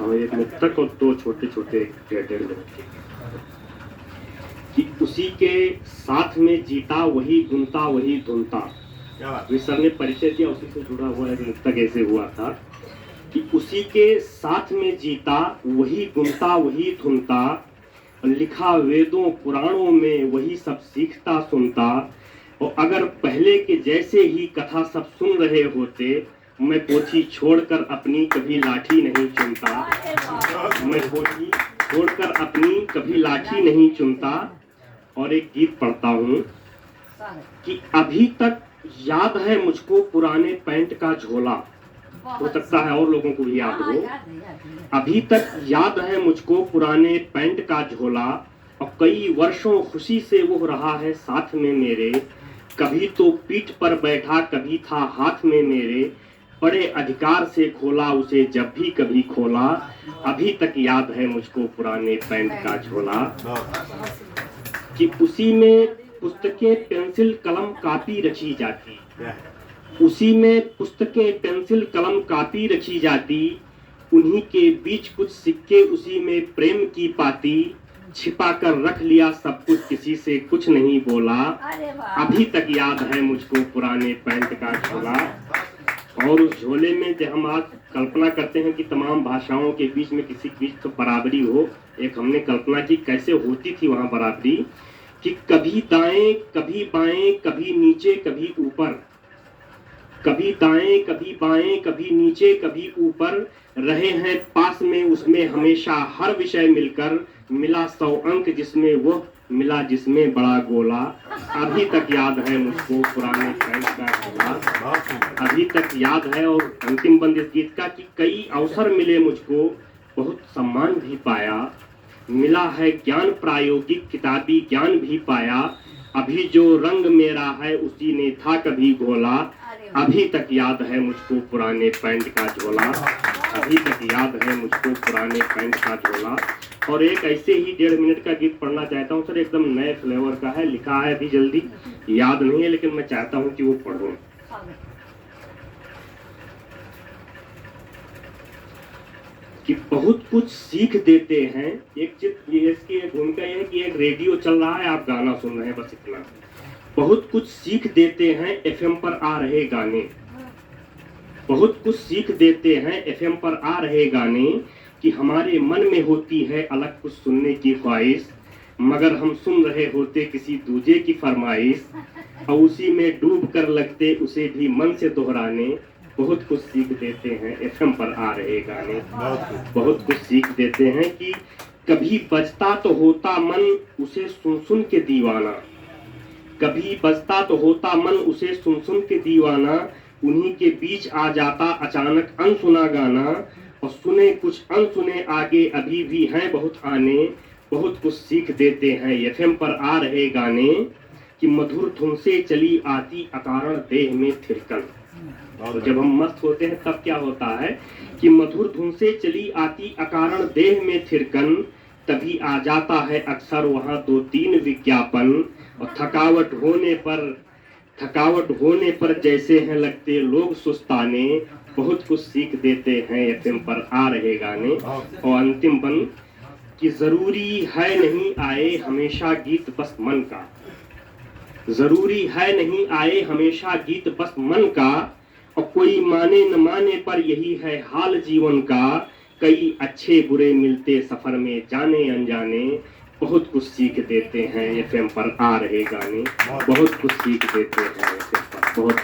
और एक मुक्तक और दो छोटे छोटे डेढ़ मिनट के कि उसी के साथ में जीता वही धुनता वही धुनता। सर ने परिचय दिया, उसी से जुड़ा हुआ एक मुक्तक ऐसे हुआ था कि उसी के साथ में जीता वही गुनता वही धुनता, लिखा वेदों पुराणों में वही सब सीखता सुनता। और अगर पहले के जैसे ही कथा सब सुन रहे होते, मैं पोथी छोड़कर अपनी कभी लाठी नहीं चुनता। मैं पोथी छोड़कर अपनी कभी लाठी नहीं चुनता। और एक गीत पढ़ता हूँ कि अभी तक याद है मुझको पुराने पैंट का झोला। हो सकता है और लोगों को भी याद हो। अभी तक याद है मुझको पुराने पैंट का झोला, और कई वर्षों खुशी से वो रहा है साथ में मेरे। कभी तो पीठ पर बैठा कभी था हाथ में मेरे, बड़े अधिकार से खोला उसे जब भी कभी खोला। अभी तक याद है मुझको पुराने पैंट का झोला। कि उसी में पुस्तकें पेंसिल कलम कापी रखी जाती, उसी में पुस्तकें पेंसिल कलम कापी रखी जाती। उन्हीं के बीच कुछ सिक्के उसी में प्रेम की पाती, छिपा कर रख लिया सब कुछ किसी से कुछ नहीं बोला। अभी तक याद है मुझको पुराने पैंट का झोला। और उस झोले में जब हम आज कल्पना करते हैं कि तमाम भाषाओं के बीच में किसी बीच तो बराबरी हो, एक हमने कल्पना की कैसे होती थी वहां बराबरी कि कभी दाएं कभी बाएं कभी नीचे कभी ऊपर, कभी दाएं कभी बाएं कभी नीचे कभी ऊपर, रहे हैं पास में उसमें हमेशा हर विषय मिलकर। मिला 100 अंक जिसमें वो मिला जिसमें बड़ा गोला। अभी तक याद है मुझको पुराने पैंट का झोला। अभी तक याद है। और अंतिम बंद इस गीत का कि कई अवसर मिले मुझको, बहुत सम्मान भी पाया। मिला है ज्ञान प्रायोगिक किताबी ज्ञान भी पाया। अभी जो रंग मेरा है उसी ने था कभी घोला। अभी तक याद है मुझको पुराने पैंट का झोला। अभी तक याद है मुझको पुराने पैंट का झोला। और एक ऐसे ही 1.5 मिनट का गीत पढ़ना चाहता हूँ सर, एकदम नए फ्लेवर का है, लिखा है अभी जल्दी याद नहीं है लेकिन मैं चाहता हूँ कि वो पढ़ूं। कि बहुत कुछ सीख देते हैं। एक चीज ये इसकी भूमिका यह है कि एक रेडियो चल रहा है, आप गाना सुन रहे हैं, बस इतना। बहुत कुछ सीख देते हैं एफएम पर आ रहे गाने। बहुत कुछ सीख देते हैं एफएम पर आ रहे गाने, कि हमारे मन में होती है अलग कुछ सुनने की ख्वाहिश, मगर हम सुन रहे होते किसी दूजे की फरमाइश। और उसी में डूब कर लगते उसे भी मन से दोहराने। बहुत कुछ सीख देते हैं एफएम पर आ रहे गाने। बहुत कुछ सीख देते हैं कि कभी बजता तो होता मन उसे सुन सुन के दीवाना। कभी बजता तो होता मन उसे सुन सुन के दीवाना। उन्हीं के बीच आ जाता अचानक अनसुना गाना। और सुने कुछ अनसुने आगे अभी भी हैं बहुत आने। बहुत कुछ सीख देते हैं एफएम पर आ रहे गाने, कि मधुर धुन से चली आती अकारण देह में थिरकन। और जब हम मस्त होते हैं तब क्या होता है कि मधुर धुन से चली आती अकारण देह में थिरकन। तभी आ जाता है अक्सर वहाँ 2-3 विज्ञापन। और थकावट होने पर जैसे हैं लगते लोग सुस्ताने। बहुत कुछ सीख देते हैं एफएम पर आ रहे गाने। और अंतिम बंद कि जरूरी है नहीं आए हमेशा गीत बस मन का। जरूरी है नहीं आए हमेशा गीत बस मन का। और कोई माने न माने पर यही है हाल जीवन का। कई अच्छे बुरे मिलते सफर में जाने अनजाने। बहुत कुछ सीख देते हैं एफएम पर आ रहे गाने। बहुत कुछ सीख देते हैं एफएम पर। बहुत बहुत